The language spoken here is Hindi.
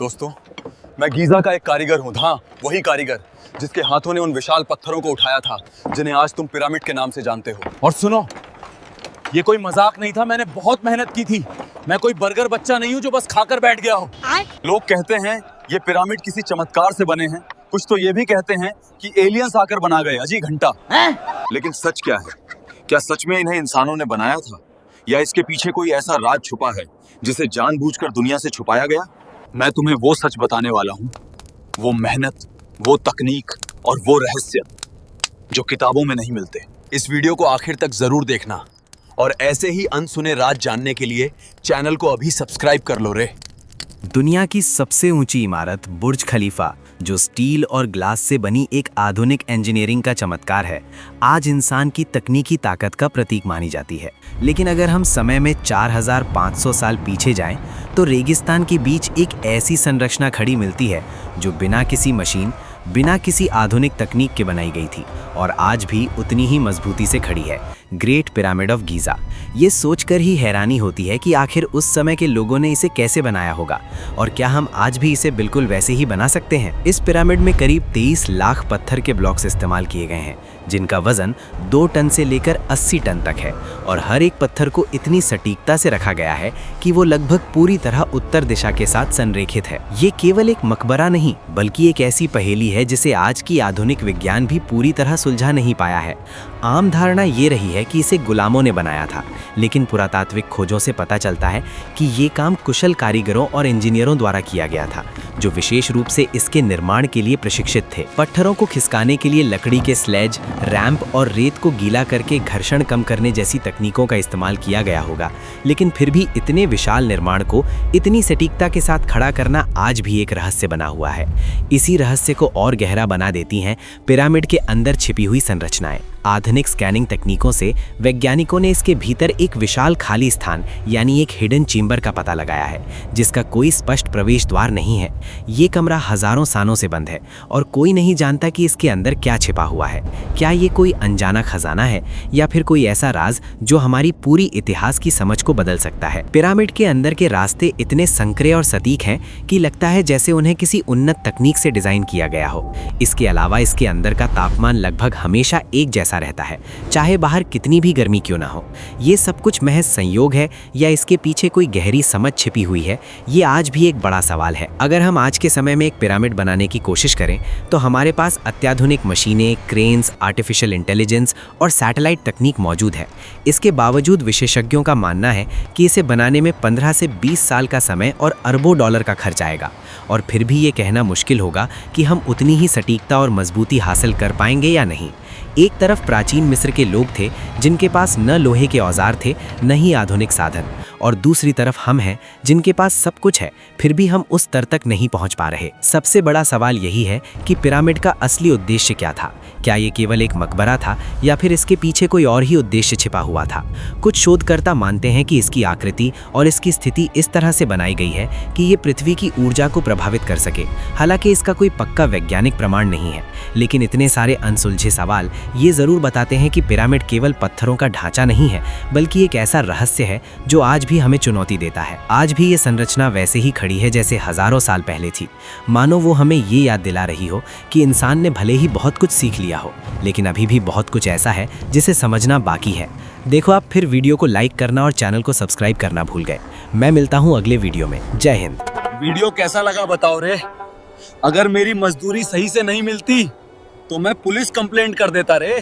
दोस्तों, मैं गीजा का एक कारीगर हूँ। हाँ, वही कारीगर जिसके हाथों ने उन विशाल पत्थरों को उठाया था जिन्हें आज तुम पिरामिड के नाम से जानते हो। और सुनो, ये कोई मजाक नहीं था, मैंने बहुत मेहनत की थी। मैं कोई बर्गर बच्चा नहीं हूँ जो बस खाकर बैठ गया हो। लोग कहते हैं ये पिरामिड किसी चमत्कार से बने हैं, कुछ तो ये भी कहते हैं कि एलियंस आकर बना गए अजी घंटा। लेकिन सच क्या है? क्या सच में इन्हें इंसानों ने बनाया था, या इसके पीछे कोई ऐसा राज छुपा है जिसे जानबूझकर दुनिया से छुपाया गया? मैं तुम्हें वो सच बताने वाला हूँ, वो मेहनत, वो तकनीक और वो रहस्य जो किताबों में नहीं मिलते। इस वीडियो को आखिर तक जरूर देखना और ऐसे ही अनसुने राज जानने के लिए चैनल को अभी सब्सक्राइब कर लो रे। दुनिया की सबसे ऊंची इमारत बुर्ज खलीफा, जो स्टील और ग्लास से बनी एक आधुनिक इंजीनियरिंग का चमत्कार है, आज इंसान की तकनीकी ताकत का प्रतीक मानी जाती है। लेकिन अगर हम समय में 4500 साल पीछे जाएं, तो रेगिस्तान के बीच एक ऐसी संरचना खड़ी मिलती है जो बिना किसी मशीन, बिना किसी आधुनिक तकनीक के बनाई गई थी और आज भी उतनी ही मजबूती से खड़ी है, ग्रेट पिरामिड ऑफ गीज़ा। ये सोचकर ही हैरानी होती है कि आखिर उस समय के लोगों ने इसे कैसे बनाया होगा और क्या हम आज भी इसे बिल्कुल वैसे ही बना सकते हैं। इस पिरामिड में करीब 23 लाख पत्थर के ब्लॉक्स इस्तेमाल किए गए हैं, जिनका वजन 2 टन से लेकर 80 टन तक है और हर एक पत्थर को इतनी सटीकता से रखा गया है कि वो लगभग पूरी तरह उत्तर दिशा के साथ संरेखित है। ये केवल एक मकबरा नहीं, बल्कि एक ऐसी पहेली है जिसे आज की आधुनिक विज्ञान भी पूरी तरह सुलझा नहीं पाया है। आम धारणा ये रही है कि इसे गुलामों ने बनाया था, लेकिन पुरातात्विक खोजों से पता चलता है कि ये काम कुशल कारीगरों और इंजीनियरों द्वारा किया गया था, जो विशेष रूप से इसके निर्माण के लिए प्रशिक्षित थे। पत्थरों को खिसकाने के लिए लकड़ी के स्लेज, रैंप और रेत को गीला करके घर्षण कम करने जैसी तकनीकों का इस्तेमाल किया गया होगा, लेकिन फिर भी इतने विशाल निर्माण को इतनी सटीकता के साथ खड़ा करना आज भी एक रहस्य बना हुआ है। इसी रहस्य को और गहरा बना देती हैं पिरामिड के अंदर छिपी हुई संरचनाएं। आधुनिक स्कैनिंग तकनीकों से वैज्ञानिकों ने इसके भीतर एक विशाल खाली स्थान यानी एक हिडन चेंबर का पता लगाया है, जिसका कोई स्पष्ट प्रवेश द्वार नहीं है। ये कमरा हजारों सालों से बंद है और कोई नहीं जानता कि इसके अंदर क्या छिपा हुआ है। क्या ये कोई अनजाना खजाना है या फिर कोई ऐसा राज जो हमारी पूरी इतिहास की समझ को बदल सकता है। पिरामिड के अंदर के रास्ते इतने संकरे और सटीक हैं कि लगता है जैसे उन्हें किसी उन्नत तकनीक से डिजाइन किया गया हो। इसके अलावा इसके अंदर का तापमान लगभग हमेशा एक जैसा रहता है, चाहे बाहर कितनी भी गर्मी क्यों ना हो। ये सब कुछ महज संयोग है या इसके पीछे कोई गहरी समझ छिपी हुई है, ये आज भी एक बड़ा सवाल है। अगर हम आज के समय में एक पिरामिड बनाने की कोशिश करें तो हमारे पास अत्याधुनिक मशीनें, क्रेन्स, आर्टिफिशियल इंटेलिजेंस और सैटेलाइट तकनीक मौजूद है। इसके बावजूद विशेषज्ञों का मानना है कि इसे बनाने में 15 से 20 साल का समय और अरबों डॉलर का खर्च आएगा, और फिर भी ये कहना मुश्किल होगा कि हम उतनी ही सटीकता और मजबूती हासिल कर पाएंगे या नहीं। एक तरफ प्राचीन मिस्र के लोग थे जिनके पास न लोहे के औजार थे न ही आधुनिक साधन, और दूसरी तरफ हम हैं जिनके पास सब कुछ है, फिर भी हम उस स्तर तक नहीं पहुंच पा रहे। सबसे बड़ा सवाल यही है कि पिरामिड का असली उद्देश्य क्या था? क्या ये केवल एक मकबरा था या फिर इसके पीछे कोई और ही उद्देश्य छिपा हुआ था? कुछ शोधकर्ता मानते हैं कि इसकी आकृति और इसकी स्थिति इस तरह से बनाई गई है कि ये पृथ्वी की ऊर्जा को प्रभावित कर सके। हालांकि इसका कोई पक्का वैज्ञानिक प्रमाण नहीं है, लेकिन इतने सारे अनसुलझे सवाल ये जरूर बताते हैं कि पिरामिड केवल पत्थरों का ढांचा नहीं है, बल्कि एक ऐसा रहस्य है जो आज भी हमें चुनौती देता है। आज भी ये संरचना वैसे ही खड़ी है जैसे हजारों साल पहले थी। मानो वो हमें ये याद दिला रही हो कि इंसान ने भले ही बहुत कुछ सीख लिया हो, लेकिन अभी भी बहुत कुछ ऐसा है जिसे समझना बाकी है। देखो, आप फिर वीडियो को लाइक करना और चैनल को सब्सक्राइब करना भूल गए। मैं मिलता हूँ अगले वीडियो में। जय हिंद। वीडियो कैसा लगा बताओ रे। अगर मेरी मजदूरी सही से नहीं मिलती तो मैं पुलिस कंप्लेंट कर देता रे।